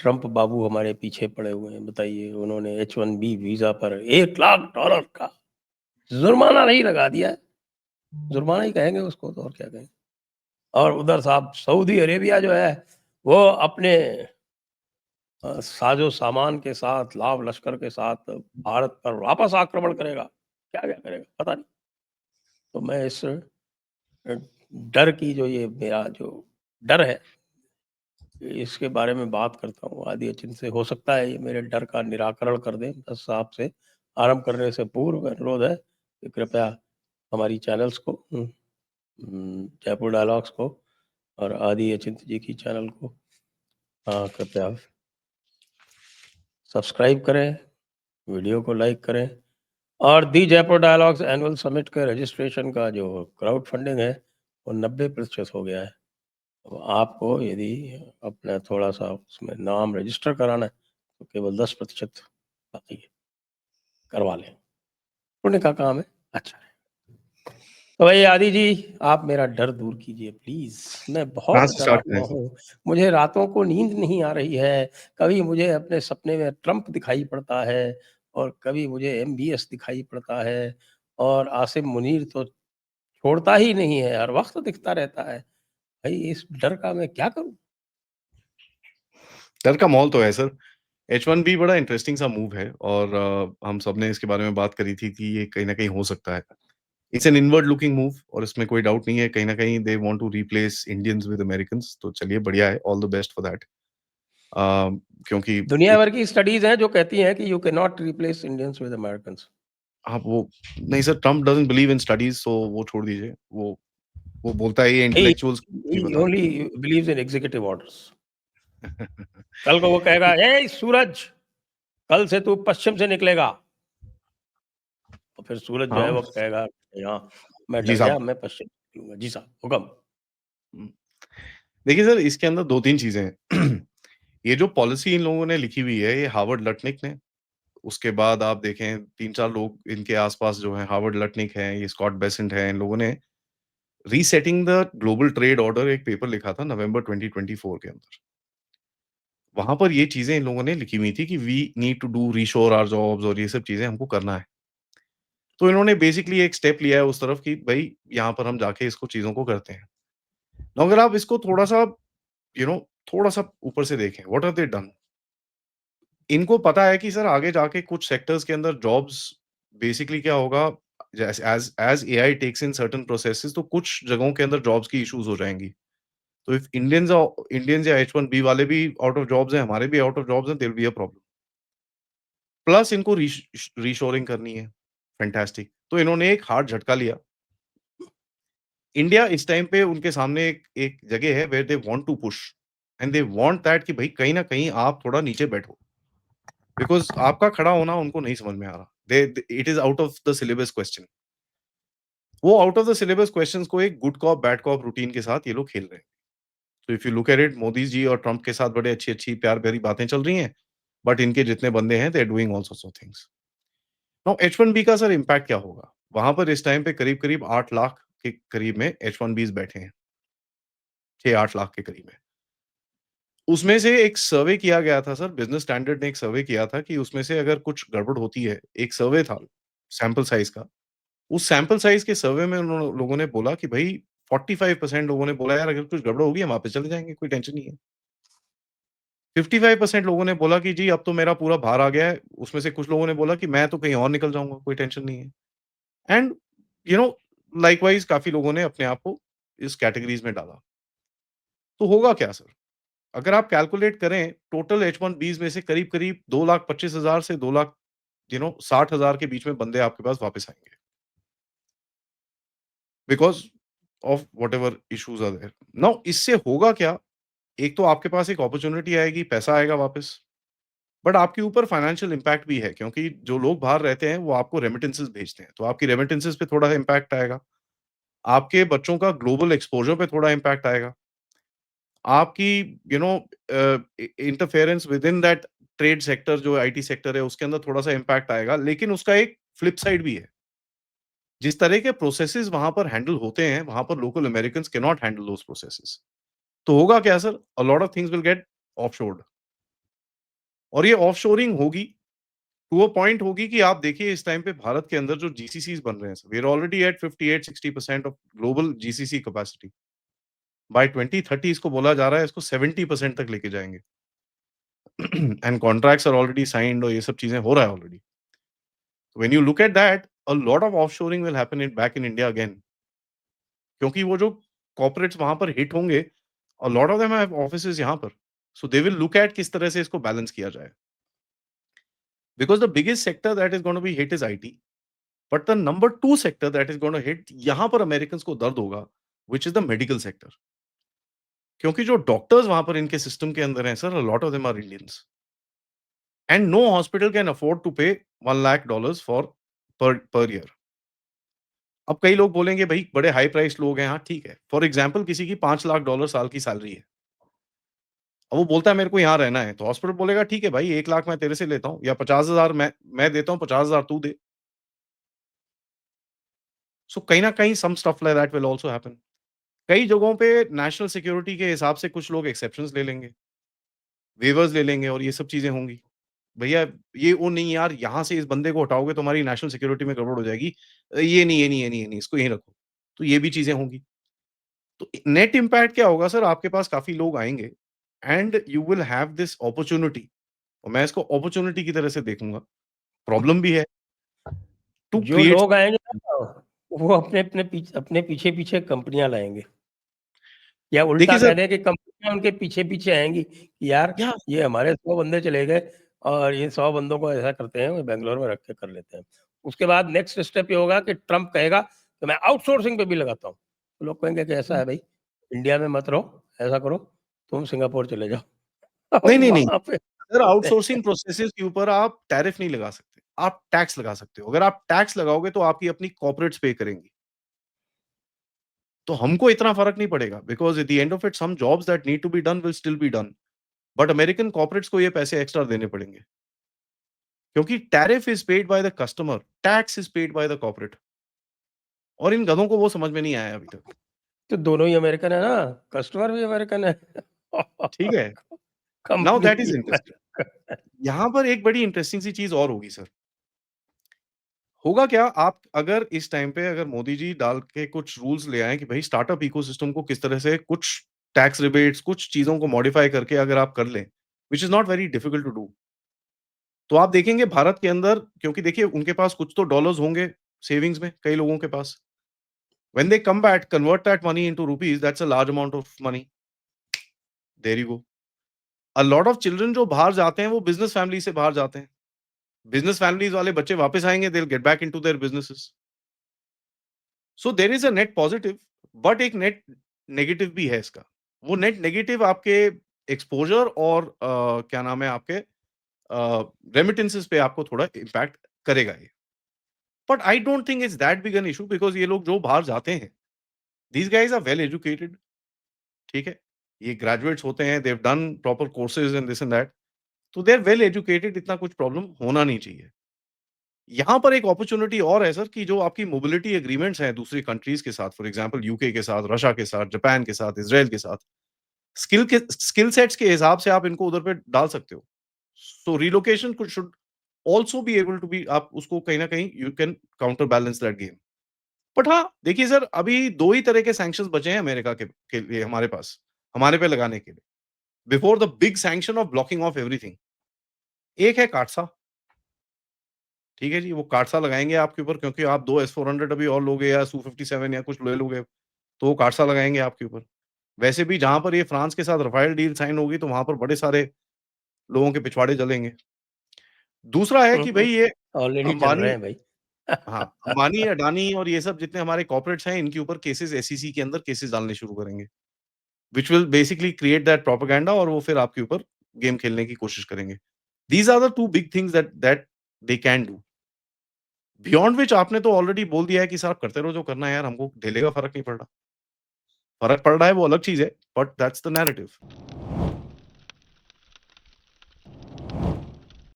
Trump बाबू हमारे पीछे पड़े हुए हैं, बताइए। उन्होंने H-1B वीज़ा पर $1,00,000 का जुर्माना नहीं लगा दिया है। जुर्माना ही कहेंगे उसको, तो और क्या कहें। और उधर साहब सऊदी अरेबिया जो है, वो अपने साज़ो-सामान के साथ, लाव-लश्कर के साथ भारत पर वापस आक्रमण करेगा। क्या-क्या करेगा, पता नहीं। तो मैं इस डर की जो ये मेरा जो डर है, इसके बारे में बात करता हूँ आदि अचिंत से। हो सकता है ये मेरे डर का निराकरण कर दें। बस आपसे आरंभ करने से पूर्व अनुरोध है कि कृपया हमारी चैनल्स को जयपुर डायलॉग्स को और आदि अचिंत जी की चैनल को कृपया सब्सक्राइब करें, वीडियो को लाइक करें और दी जयपुर डायलॉग्स एनुअल समिट के रजिस्ट्रेशन का जो क्राउड फंडिंग है, वो 90% हो गया है। तो आपको यदि अपना थोड़ा-सा उसमें नाम रजिस्टर कराना है, तो केवल 10% बाकी है, करवा लें। पुण्य का काम है, अच्छा है। तो भाई आदि जी, आप मेरा डर दूर कीजिए प्लीज़। मैं कहाँ बहुत से डरा स्टार्ट करें हुआ सर? हूँ। मुझे रातों को नींद नहीं आ रही है। कभी मुझे अपने सपने में ट्रम्प दिखाई पड़ता है और कभी मुझे एमबीएस दिखाई पड़ता है और आसिम मुनीर तो छोड़ता ही नहीं है, हर वक़्त दिखता रहता है। भई इस डर का मैं क्या करूँ? डर का माहौल तो है सर। H-1B बड़ा इंटरेस्टिंग सा मूव है और हम सबने इसके बारे में बात करी थी कि ये कहीं न कहीं हो सकता है। It's an inward looking move और इसमें कोई डाउट नहीं है, कहीं न कहीं they want to replace Indians with Americans, तो चलिए बढ़िया है, all the best for that. क्योंकि दुनिया इत भर की स्टडीज़ हैं जो कहती हैं कि you can not replace Indians with Americans. आप वो नहीं sir, Trump doesn't believe in studies, so वो छोड़ दीजिए। वो बोलता है ये ही इंटेलेक्चुअल्स नहीं ही बता। Only believes in executive orders. कल को वो कहेगा, "ए सूरज, कल से तू पश्चिम से निकलेगा।" और फिर सूरज जो है हाँ, वो कहेगा, "हाँ, मैं जी डर साहब। गया, मैं पश्चिम से निकलूँगा।" जी साहब, हुकम। हुँ। देखिए सर, इसके अंदर 2-3 चीज़ें हैं। ये जो पॉलिसी इन लोगों ने लिखी हुई है, ये हार्वर्ड लटनिक ने, उसके बाद आप देखें 3-4 लोग इनके आस-पास जो हैं, हार्वर्ड लटनिक हैं, ये स्कॉट बेसेंट हैं, इन लोगों ने resetting the global trade order एक पेपर लिखा था नवंबर 2024 के अंदर। वहाँ पर ये चीज़ें इन लोगों ने लिखी हुई थी कि we need to do reshore our jobs और ये सब चीज़ें हमको करना है। तो इन्होंने बेसिकली एक स्टेप लिया है उस तरफ कि भई यहाँ पर हम जाके इसको चीज़ों को करते हैं। अगर आप इसको थोड़ा-सा थोड़ा-सा ऊपर से देखें, व्हाट हैव दे डन? इनको पता है कि सर आगे जाके कुछ सेक्टर्स के अंदर जॉब्स बेसिकली क्या होगा, जैसे as as AI takes in certain processes, तो कुछ जगहों के अंदर जॉब्स की इश्यूज़ हो जाएँगी। तो इफ इंडियंस या H-1B वाले भी आउट ऑफ जॉब्स हैं, हमारे भी आउट ऑफ जॉब्स हैं, there will be a problem. Plus इनको रीशोरिंग करनी है, फैंटास्टिक। तो इन्होंने एक हार्ड झटका लिया। इंडिया इस टाइम पे उनके सामने एक एक जगह है where they want to push and they want that कि भई कहीं न कहीं आप थोड़ा नीचे बैठो। बिकॉज़ आपका खड़ा होना उनको नहीं समझ में आ रहा। They it is out of the syllabus question. वो out of the syllabus questions को एक good cop, bad cop routine के साथ ये लोग खेल रहे हैं। तो if you look at it, Modi ji और ट्रम्प के साथ बड़े अच्छी-अच्छी, प्यार-भरी बातें चल रही हैं, बट इनके जितने बंदे हैं, they are doing all sorts of things. Now H-1B का सर इम्पैक्ट क्या होगा? वहाँ पर इस टाइम पे करीब-करीब 8 लाख के करीब में H-1Bs बैठे हैं, 6-8 लाख के करीब में। उसमें से एक सर्वे किया गया था सर, बिज़नेस स्टैंडर्ड ने एक सर्वे किया था कि उसमें से अगर कुछ गड़बड़ होती है, एक सर्वे था सैंपल साइज़ का। उस सैंपल साइज़ के सर्वे में लोगों ने बोला कि भई 45% लोगों ने बोला यार अगर कुछ गड़बड़ होगी हम वापस चले जाएँगे, कोई टेंशन नहीं है। 55% लोगों ने बोला कि जी अब तो मेरा पूरा भार आ गया है, उसमें से कुछ लोगों ने बोला कि मैं तो कहीं और निकल जाऊँगा, कोई टेंशन नहीं है। एंड यू नो लाइकवाइज़ काफ़ी लोगों ने अपने आप को इस कैटेगरीज़ में डाला। तो होगा क्या सर? अगर आप कैलकुलेट करें टोटल H-1Bs में से करीब-करीब 2,25,000 से 2 लाख 60,000 के बीच में बंदे आपके पास वापस आएँगे। Because of whatever issues are there. Now इससे होगा क्या? एक तो आपके पास एक अपॉर्च्युनिटी आएगी, पैसा आएगा वापस, बट आपके ऊपर फाइनेंशियल इम्पैक्ट भी है क्योंकि जो लोग बाहर रहते हैं वो आपको रेमिटेंसेस भेजते हैं, तो आपकी रेमिटेंसेस पे थोड़ा इम्पैक्ट आएगा। आपके बच्चों का ग्लोबल एक्सपोज़र पे थोड़ा इम्पैक्ट आएगा। आपकी you know interference within that trade sector जो आईटी सेक्टर है उसके अंदर थोड़ा-सा इम्पैक्ट आएगा, लेकिन उसका एक फ्लिप साइड भी है। जिस तरह के प्रोसेसेस वहाँ पर हैंडल होते हैं, वहाँ पर local Americans can not handle those processes. तो होगा क्या sir? A lot of things will get offshored. और ये ऑफशोरिंग होगी, टू अ पॉइंट होगी कि आप देखिए इस टाइम पे भारत के अंदर जो जीसीसीज़ बन रहे हैं, we are already at 58-60% of global GCC capacity. By 2030 इसको बोला जा रहा है इसको 70% तक लेके जाएँगे। And contracts are already signed और ये सब चीज़ें हो रहा है already. When you look at that, a lot of offshoring will happen in back in India again, क्योंकि वो जो कॉर्पोरेट्स वहाँ पर हिट होंगे, a lot of them have offices यहाँ पर। So they will look at किस तरह से इसको बैलेंस किया जाए। Because the biggest sector that is gonna be hit is IT, but the number 2 sector that is gonna hit, यहाँ पर अमेरिकन्स को दर्द होगा, which is the medical sector. क्योंकि जो डॉक्टर्स वहाँ पर इनके सिस्टम के अंदर हैं sir, a lot of them are Indians and no hospital can afford to pay $1 lakh for per year. अब कई लोग बोलेंगे भाई बड़े हाई प्राइस लोग हैं, हाँ ठीक है। फॉर एग्जाम्पल किसी की $5 लाख साल की सैलरी है। अब वो बोलता है मेरे को यहाँ रहना है, तो हॉस्पिटल बोलेगा ठीक है भाई 1 लाख मैं तेरे से लेता हूँ या 50,000 मैं देता हूँ, 50,000 तू दे। सो कहीं न कहीं some stuff like that will also happen. कई जगहों पे नेशनल सिक्योरिटी के हिसाब से कुछ लोग एक्सेप्शंस ले लेंगे, वेवर्स ले लेंगे और ये सब चीज़ें होंगी। भैया ये वो नहीं यार, यहाँ से इस बंदे को हटाओगे तो हमारी नेशनल सिक्योरिटी में गड़बड़ हो जाएगी। ये नहीं, ये नहीं, ये नहीं, ये नहीं, इसको यहीं रखो। तो ये भी चीज़ें होंगी। तो नेट इम्पैक्ट क्या होगा सर, आपके पास काफ़ी लोग आएँगे and you will have this opportunity, और मैं इसको अपॉर्च्युनिटी की तरह से देखूँगा। प्रॉब्लम भी है टू जो क्रिएट। लोग आएँगे ना, वो अपने पीछे-पीछे कंपनियाँ लाएँगे, या उल्टा देखिए कह सर, दें कि कंपनियाँ उनके पीछे-पीछे आएँगी कि यार या ये हमारे 100 बंदे चले गए और इन 100 बंदों को ऐसा करते हैं, बैंगलोर में रख के कर लेते हैं। उसके बाद नेक्स्ट स्टेप ये होगा कि ट्रम्प कहेगा कि मैं आउटसोर्सिंग पे भी लगाता हूँ। तो लोग कहेंगे कि ऐसा है भाई, इंडिया में मत रहो, ऐसा करो, तुम सिंगापुर चले जाओ नहीं, और नहीं, नहीं। वहाँ पे सर आउटसोर्सिंग प्रोसेसेस के ऊपर आप टैरिफ नहीं लगा सकते। आप टैक्स लगा सकते हो। अगर आप टैक्स लगाओगे तो आपकी अपनी कॉर्पोरेट्स पे करेंगी। तो हमको इतना फ़र्क नहीं पड़ेगा, because at the end of it some jobs that need to be done will still be done. But American corporates को ये पैसे एक्स्ट्रा देने पड़ेंगे। क्योंकि tariff is paid by the customer, tax is paid by the corporate, और इन गधों को वो समझ में नहीं आया अभी तक। तो दोनों ही अमेरिकन है ना, कस्टमर भी अमेरिकन है ठीक है? नाउ कंपनी दैट भी इज़ इंटरेस्टिंग। अमेरिकन है। यहाँ पर एक बड़ी इंटरेस्टिंग सी चीज़ और होगी सर। होगा क्या, आप अगर इस टाइम पे अगर मोदी जी डाल के कुछ रूल्स ले आएँ कि भई स्टार्टअप इकोसिस्टम को किस तरह से कुछ टैक्स रिबेट्स, कुछ चीज़ों को मॉडिफाई करके अगर आप कर लें, which is not very difficult to do. तो आप देखेंगे भारत के अंदर, क्योंकि देखिए उनके पास कुछ तो डॉलर्स होंगे सेविंग्स में, कई लोगों के पास। When they come back convert that money into rupees, that's a large amount of money. There you go. A lot of children जो बाहर जाते हैं वो बिज़नेस फैमिली से बाहर जाते हैं। बिज़नेस फैमिलीज़ वाले बच्चे वापस आएँगे, they will get back into their businesses. So there is a net positive, but एक नेट नेगेटिव भी है इसका। वो नेट नेगेटिव आपके एक्सपोज़र और क्या नाम है आपके रेमिटेंसेस पे आपको थोड़ा इम्पैक्ट करेगा ये। But I don't think it's that big an issue, because ये लोग जो बाहर जाते हैं, these guys are well educated, ठीक है? ये ग्रेजुएट्स होते हैं, they have done proper courses and this and that, तो दे आर वेल एजुकेटेड, इतना कुछ प्रॉब्लम होना नहीं चाहिए। यहाँ पर एक अपॉर्च्युनिटी और है सर कि जो आपकी मोबिलिटी एग्रीमेंट्स हैं दूसरी कंट्रीज़ के साथ, फॉर एग्जांपल यूके के साथ, रशिया के साथ, जापान के साथ, इज़राइल के साथ, स्किल सेट्स के हिसाब से आप इनको उधर पे डाल सकते हो। So relocation could should also be able to be, आप उसको कहीं न कहीं you can counter balance that game. But हाँ, देखिए सर अभी 2 ही तरह के सैंक्शंस बचे हैं अमेरिका के लिए हमारे पास, हमारे पे लगाने के लिए। Before the big sanction of blocking of everything, एक है काटसा, ठीक है जी, वो काटसा लगाएँगे आपके ऊपर, क्योंकि आप 2 S-400 अभी और लोगे या Su-57 या कुछ ले लोगे, तो वो काटसा लगाएँगे आपके ऊपर। वैसे भी जहाँ पर ये फ्रांस के साथ राफेल डील साइन होगी, तो वहाँ पर बड़े सारे लोगों के पिछवाड़े जलेंगे। दूसरा है कि भई ये ऑलरेडी चल रहे अंबानी, हैं भाई हाँ, अंबानी, अडानी और ये सब जितने हमारे कॉर्पोरेट्स हैं, इनके ऊपर केसेस एसईसी के अंदर केसेस डालने शुरू करेंगे, which will basically create that propaganda, और वो फिर आपके ऊपर गेम खेलने की कोशिश करेंगे। These are the 2 big things that that they can do. Beyond which आपने तो ऑलरेडी बोल दिया है कि साहब करते रहो जो करना है यार, हमको ढिले का फ़र्क नहीं पड़ रहा। फ़र्क पड़ रहा है वो अलग चीज़ है, बट दैट्स द नैरेटिव।